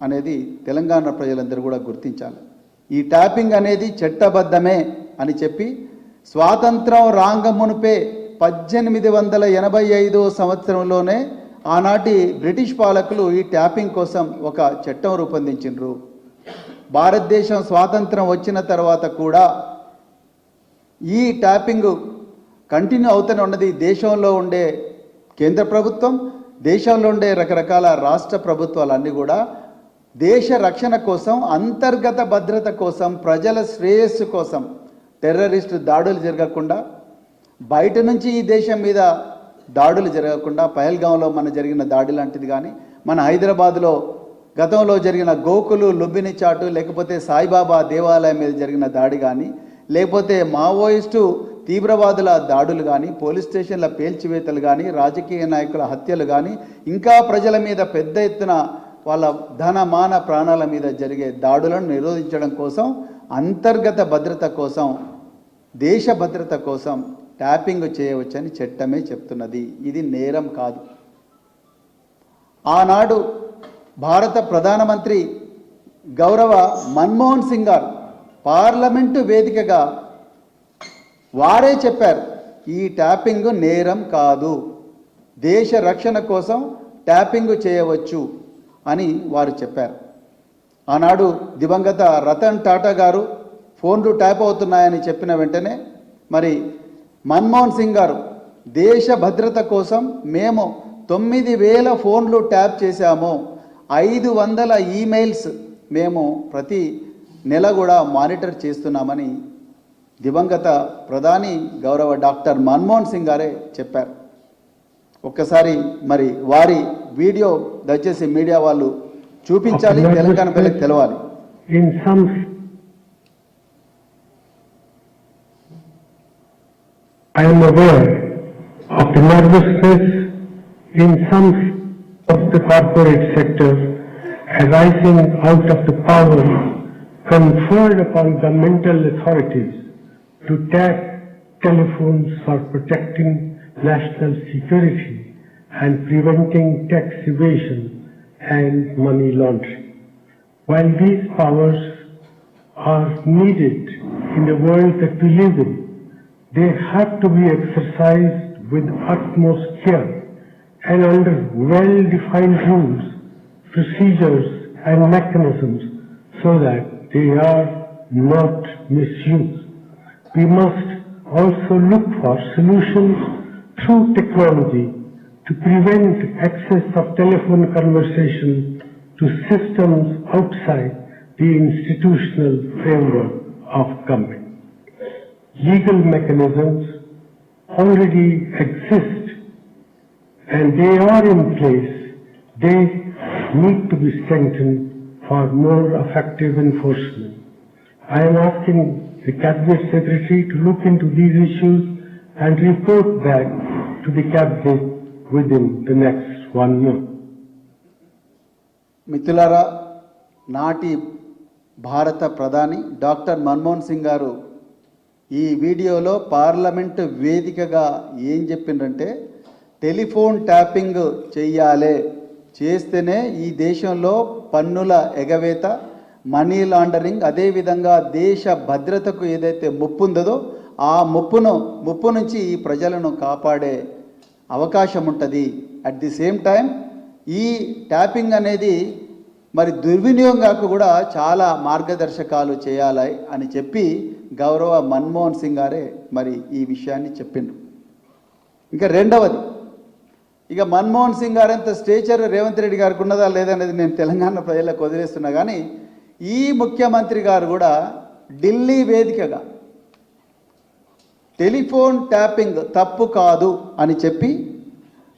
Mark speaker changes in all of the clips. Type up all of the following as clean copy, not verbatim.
Speaker 1: అనేది తెలంగాణ ప్రజలందరూ కూడా గుర్తించాలి. ఈ ట్యాపింగ్ అనేది చట్టబద్ధమే అని చెప్పి స్వాతంత్రం రాంగమునుపే 1885 సంవత్సరంలోనే ఆనాటి బ్రిటిష్ పాలకులు ఈ ట్యాపింగ్ కోసం ఒక చట్టం రూపొందించారు. భారతదేశం స్వాతంత్రం వచ్చిన తర్వాత కూడా ఈ ట్యాపింగ్ కంటిన్యూ అవుతూనే ఉన్నది. దేశంలో ఉండే కేంద్ర ప్రభుత్వం, దేశంలో ఉండే రకరకాల రాష్ట్ర ప్రభుత్వాలన్నీ కూడా దేశ రక్షణ కోసం, అంతర్గత భద్రత కోసం, ప్రజల శ్రేయస్సు కోసం టెర్రరిస్టు దాడులు జరగకుండా, బయట నుంచి ఈ దేశం మీద దాడులు జరగకుండా, పహల్గాంలో మన జరిగిన దాడి లాంటిది కానీ, మన హైదరాబాద్లో గతంలో జరిగిన గోకులు లుంబిని చాటు, లేకపోతే సాయిబాబా దేవాలయం మీద జరిగిన దాడి కానీ, లేకపోతే మావోయిస్టు తీవ్రవాదుల దాడులు కానీ, పోలీస్ స్టేషన్ల పేల్చివేతలు కానీ, రాజకీయ నాయకుల హత్యలు కానీ, ఇంకా ప్రజల మీద పెద్ద ఎత్తున వాళ్ళ ధన మాన ప్రాణాల మీద జరిగే దాడులను నిరోధించడం కోసం, అంతర్గత భద్రత కోసం, దేశ భద్రత కోసం ట్యాపింగ్ చేయవచ్చని చట్టమే చెప్తున్నది. ఇది నేరం కాదు. ఆనాడు భారత ప్రధానమంత్రి గౌరవ మన్మోహన్ సింగ్ గారు పార్లమెంటు వేదికగా వారే చెప్పారు, ఈ ట్యాపింగ్ నేరం కాదు, దేశ రక్షణ కోసం ట్యాపింగ్ చేయవచ్చు అని వారు చెప్పారు. ఆనాడు దివంగత రతన్ టాటా గారు ఫోన్లు ట్యాప్ అవుతున్నాయని చెప్పిన వెంటనే మరి మన్మోహన్ సింగ్ గారు దేశ భద్రత కోసం మేము 9000 ఫోన్లు ట్యాప్ చేశాము, 500 ఈమెయిల్స్ మేము ప్రతి నెల కూడా మానిటర్ చేస్తున్నామని దివంగత ప్రధాని గౌరవ డాక్టర్ మన్మోహన్ సింగ్ గారే చెప్పారు. ఒక్కసారి మరి వారి వీడియో దయచేసి మీడియా వాళ్ళు చూపించాలి, తెలంగాణ ప్రజలకు తెలవాలి.
Speaker 2: I am aware of the nervousness in some of the corporate sector arising out of the power conferred upon governmental authorities to tap telephones for protecting national security and preventing tax evasion and money laundering. While these powers are needed in the world that we live in, they have to be exercised with utmost care and under well-defined rules, procedures and mechanisms so that they are not misused. We must also look for solutions through technology to prevent access of telephone conversation to systems outside the institutional framework of government. Legal mechanisms already exist and they are in place. They need to be strengthened for more effective enforcement. I am asking the Cabinet Secretary to look into these issues and report back to the Cabinet within the next 1 year.
Speaker 1: మిత్రులారా, నాటి భారత ప్రధాని doctor Manmohan Singh గారు ఈ వీడియోలో parliament వేదికగా ఏం చెప్పిండ్రంటే, telephone tapping చెయ్యాలి, చేస్తేనే ఈ దేశంలో పన్నుల ఎగవేత, మనీ లాండరింగ్, అదేవిధంగా దేశ భద్రతకు ఏదైతే ముప్పు ఉందో ఆ ముప్పు నుంచి ఈ ప్రజలను కాపాడే అవకాశం ఉంటుంది. అట్ ది సేమ్ టైం ఈ ట్యాపింగ్ అనేది మరి దుర్వినియోగం కూడా చాలా మార్గదర్శకాలు చేయాలి అని చెప్పి గౌరవ మన్మోహన్ సింగ్ గారే మరి ఈ విషయాన్ని చెప్పిండ్రు. ఇంకా రెండవది, ఇక మన్మోహన్ సింగ్ గారంత స్టేచర్ రేవంత్ రెడ్డి గారికి ఉన్నదా లేదనేది నేను తెలంగాణ ప్రజలకు వదిలేస్తున్నా. కానీ ఈ ముఖ్యమంత్రి గారు కూడా ఢిల్లీ వేదికగా టెలిఫోన్ ట్యాపింగ్ తప్పు కాదు అని చెప్పి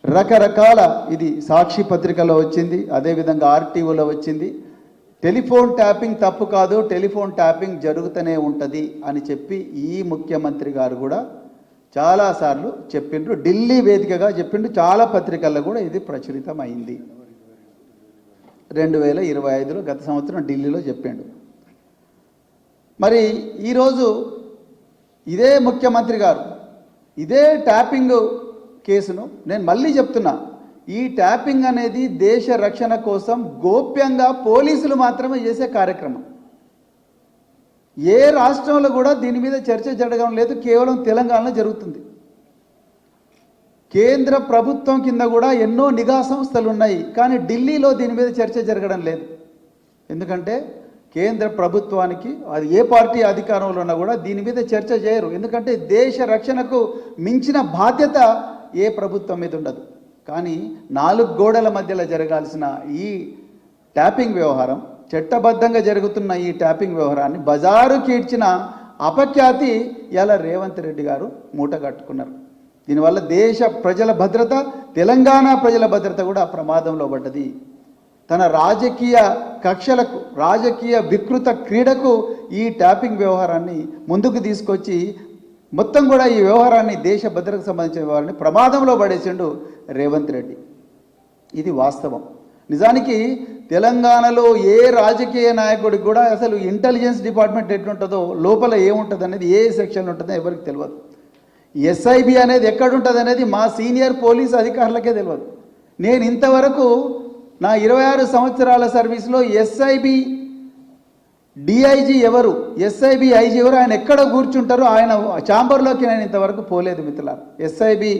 Speaker 1: రకరకాల, ఇది సాక్షి పత్రికలో వచ్చింది, అదేవిధంగా ఆర్టీఓలో వచ్చింది, టెలిఫోన్ ట్యాపింగ్ తప్పు కాదు, టెలిఫోన్ ట్యాపింగ్ జరుగుతూనే ఉంటుంది అని చెప్పి ఈ ముఖ్యమంత్రి గారు కూడా చాలాసార్లు చెప్పిండ్రు, ఢిల్లీ వేదికగా చెప్పిండ్రు. చాలా పత్రికల్లో కూడా ఇది ప్రచురితం అయింది. 2025లో గత సంవత్సరం ఢిల్లీలో చెప్పిండు. మరి ఈరోజు ఇదే ముఖ్యమంత్రి గారు ఇదే ట్యాపింగ్ కేసును, నేను మళ్ళీ చెప్తున్నా, ఈ ట్యాపింగ్ అనేది దేశ రక్షణ కోసం గోప్యంగా పోలీసులు మాత్రమే చేసే కార్యక్రమం. ఏ రాష్ట్రంలో కూడా దీని మీద చర్చ జరగడం లేదు, కేవలం తెలంగాణలో జరుగుతుంది. కేంద్ర ప్రభుత్వం కింద కూడా ఎన్నో నిఘా సంస్థలు ఉన్నాయి, కానీ ఢిల్లీలో దీని మీద చర్చ జరగడం లేదు. ఎందుకంటే కేంద్ర ప్రభుత్వానికి అది ఏ పార్టీ అధికారంలో ఉన్నా కూడా దీని మీద చర్చ చేయరు. ఎందుకంటే దేశ రక్షణకు మించిన బాధ్యత ఏ ప్రభుత్వం మీద ఉండదు. కానీ 4 గోడల మధ్యలో జరగాల్సిన ఈ ట్యాపింగ్ వ్యవహారం, చట్టబద్ధంగా జరుగుతున్న ఈ ట్యాపింగ్ వ్యవహారాన్ని బజారుకి ఇచ్చిన అపఖ్యాతి ఇలా రేవంత్ రెడ్డి గారు మూట కట్టుకున్నారు. దీనివల్ల దేశ ప్రజల భద్రత, తెలంగాణ ప్రజల భద్రత కూడా ప్రమాదంలో పడ్డది. తన రాజకీయ కక్షలకు, రాజకీయ వికృత క్రీడకు ఈ ట్యాపింగ్ వ్యవహారాన్ని ముందుకు తీసుకొచ్చి మొత్తం కూడా ఈ వ్యవహారాన్ని, దేశ భద్రతకు సంబంధించిన వ్యవహారాన్ని ప్రమాదంలో పడేసిండు రేవంత్ రెడ్డి. ఇది వాస్తవం. నిజానికి తెలంగాణలో ఏ రాజకీయ నాయకుడికి కూడా అసలు ఇంటెలిజెన్స్ డిపార్ట్మెంట్ ఎట్లుంటుందో, లోపల ఏముంటుంది అనేది, ఏ సెక్షన్ ఉంటుందో ఎవరికి తెలియదు. ఎస్ఐబి అనేది ఎక్కడుంటుంది అనేది మా సీనియర్ పోలీస్ అధికారులకే తెలియదు. నేను ఇంతవరకు నా 26 సంవత్సరాల సర్వీస్లో ఎస్ఐబి డిఐజీ ఎవరు, ఎస్ఐబి ఐజీ ఎవరు, ఆయన ఎక్కడ కూర్చుంటారో ఆయన ఛాంబర్లోకి నేను ఇంతవరకు పోలేదు మిత్రులారా. ఎస్ఐబి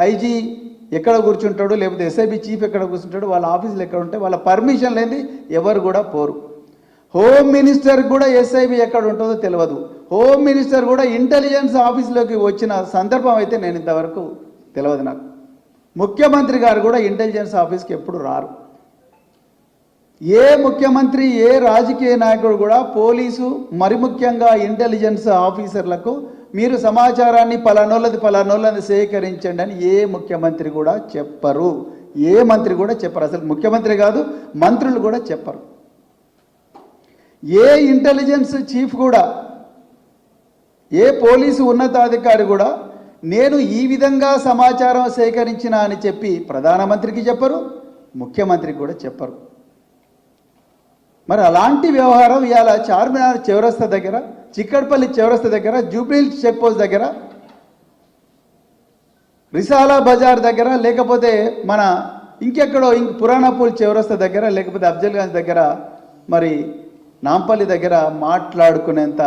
Speaker 1: ఐజీ ఎక్కడ కూర్చుంటాడు, లేకపోతే ఎస్ఐబి చీఫ్ ఎక్కడ కూర్చుంటాడు, వాళ్ళ ఆఫీసులు ఎక్కడ ఉంటాయి, వాళ్ళ పర్మిషన్ లేని ఎవరు కూడా పోరు. హోమ్ మినిస్టర్కి కూడా ఎస్ఐబి ఎక్కడ ఉంటుందో తెలియదు. హోమ్ మినిస్టర్ కూడా ఇంటెలిజెన్స్ ఆఫీస్లోకి వచ్చిన సందర్భం అయితే నేను ఇంతవరకు తెలియదు నాకు. ముఖ్యమంత్రి గారు కూడా ఇంటెలిజెన్స్ ఆఫీస్కి ఎప్పుడు రారు. ఏ ముఖ్యమంత్రి, ఏ రాజకీయ నాయకుడు కూడా పోలీసు, మరి ముఖ్యంగా ఇంటెలిజెన్స్ ఆఫీసర్లకు మీరు సమాచారాన్ని పలానోళ్ళది సేకరించండి అని ఏ ముఖ్యమంత్రి కూడా చెప్పరు. ఏ మంత్రి కూడా చెప్పరు. అసలు ముఖ్యమంత్రి కాదు, మంత్రులు కూడా చెప్పరు. ఏ ఇంటెలిజెన్స్ చీఫ్ కూడా, ఏ పోలీసు ఉన్నతాధికారి కూడా నేను ఈ విధంగా సమాచారం సేకరించిన అని చెప్పి ప్రధానమంత్రికి చెప్పరు, ముఖ్యమంత్రికి కూడా చెప్పరు. మరి అలాంటి వ్యవహారం ఇవాళ చార్మినార్ చౌరస్తా దగ్గర, చిక్కడపల్లి చౌరస్తా దగ్గర, జూబ్లీ చెక్ పోస్ట్ దగ్గర, రిసాలా బజార్ దగ్గర, లేకపోతే మన ఇంకెక్కడో పురాణపూల్ చౌరస్తా దగ్గర, లేకపోతే అఫ్జల్గంజ్ దగ్గర, మరి నాంపల్లి దగ్గర మాట్లాడుకునేంత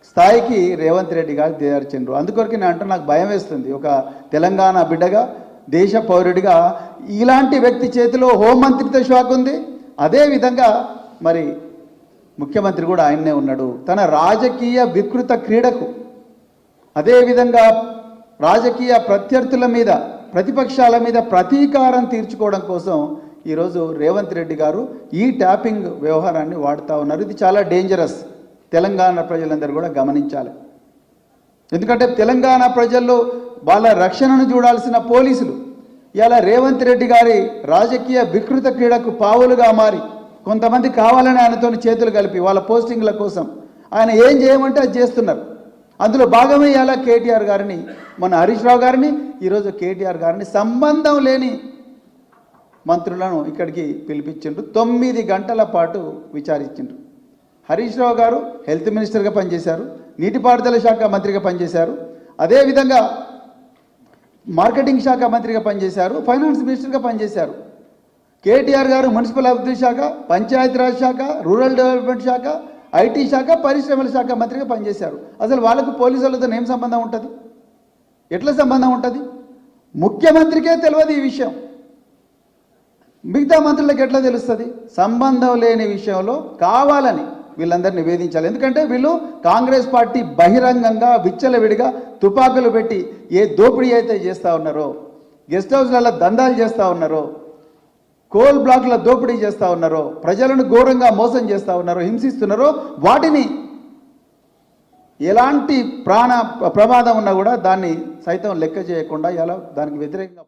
Speaker 1: స్థాయికి రేవంత్ రెడ్డి గారు దిగజార్చిండ్రు. అందుకొరకు నేను అంటూ నాకు భయం వేస్తుంది. ఒక తెలంగాణ బిడ్డగా, దేశ పౌరుడిగా ఇలాంటి వ్యక్తి చేతిలో హోంమంత్రిత్వ శాఖ ఉంది. అదేవిధంగా మరి ముఖ్యమంత్రి కూడా ఆయన్నే ఉన్నాడు. తన రాజకీయ వికృత క్రీడకు, అదేవిధంగా రాజకీయ ప్రత్యర్థుల మీద, ప్రతిపక్షాల మీద ప్రతీకారం తీర్చుకోవడం కోసం ఈరోజు రేవంత్ రెడ్డి గారు ఈ ట్యాపింగ్ వ్యవహారాన్ని వాడుతూ ఉన్నారు. ఇది చాలా డేంజరస్. తెలంగాణ ప్రజలందరూ కూడా గమనించాలి. ఎందుకంటే తెలంగాణ ప్రజల్లో వాళ్ళ రక్షణను చూడాల్సిన పోలీసులు ఇలా రేవంత్ రెడ్డి గారి రాజకీయ వికృత క్రీడకు పావులుగా మారి, కొంతమంది కావాలని ఆయనతో చేతులు కలిపి వాళ్ళ పోస్టింగ్ల కోసం ఆయన ఏం చేయమంటే అది చేస్తున్నారు. అందులో భాగమే ఇలా కేటీఆర్ గారిని, మన హరీష్ రావు గారిని, ఈరోజు కేటీఆర్ గారిని సంబంధం లేని మంత్రులను ఇక్కడికి పిలిపించిండ్రు. 9 గంటల పాటు విచారించిండ్రు. హరీష్ రావు గారు హెల్త్ మినిస్టర్గా పనిచేశారు, నీటిపారుదల శాఖ మంత్రిగా పనిచేశారు, అదేవిధంగా మార్కెటింగ్ శాఖ మంత్రిగా పనిచేశారు, ఫైనాన్స్ మినిస్టర్గా పనిచేశారు. కేటీఆర్ గారు మున్సిపల్ అభివృద్ధి శాఖ, పంచాయతీరాజ్ శాఖ, రూరల్ డెవలప్మెంట్ శాఖ, ఐటీ శాఖ, పరిశ్రమల శాఖ మంత్రిగా పనిచేశారు. అసలు వాళ్ళకు పోలీసులతో ఏం సంబంధం ఉంటుంది? ఎట్లా సంబంధం ఉంటుంది? ముఖ్యమంత్రికే తెలియదు ఈ విషయం, మిగతా మంత్రులకు ఎట్లా తెలుస్తుంది? సంబంధం లేని విషయంలో కావాలని వీళ్ళందరినీ వేధించాలి. ఎందుకంటే వీళ్ళు కాంగ్రెస్ పార్టీ బహిరంగంగా విచ్చలవిడిగా తుపాకులు పెట్టి ఏ దోపిడీ అయితే చేస్తూ ఉన్నారో, గెస్ట్ హౌస్లలో దందాలు చేస్తూ ఉన్నారో, కోల్ బ్లాక్ల దోపిడీ చేస్తూ ఉన్నారో, ప్రజలను ఘోరంగా మోసం చేస్తూ ఉన్నారో, హింసిస్తున్నారో, వాటిని ఎలాంటి ప్రమాదం ఉన్నా కూడా దాన్ని సైతం లెక్క చేయకుండా ఇలా దానికి వ్యతిరేకంగా